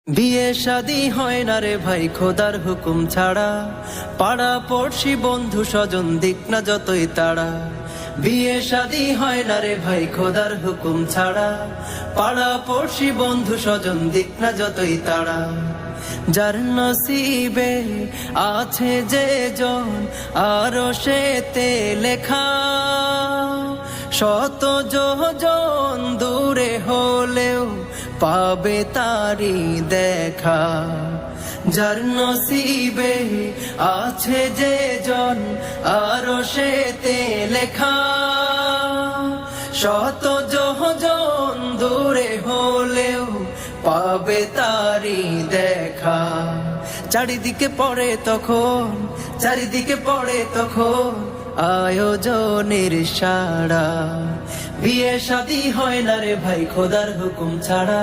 বিয়ে শাদী হয় না রে ভাই খোদার হুকুম ছাড়া, পাড়া পড়শি বন্ধু স্বজন দিক না যতই তাড়া। বিয়ে শাদী হয় না রে ভাই খোদার হুকুম ছাড়া, পাড়া পড়শি বন্ধু স্বজন দিক না যতই তাড়া। যার নসিবে আছে যে জন আরো সেতে লেখা, শত যোজন দূরে হলেও পাবে তারি দেখা। যার নসিবে আছে যে জন আরো সেতে লেখা, শত যোজন দূরে হলেও পাবে তারি দেখা। চারিদিকে পড়ে তখন আয়োজনের সাড়া। বিয়ে শাদী হয় না রে ভাই খোদার হুকুম ছাড়া।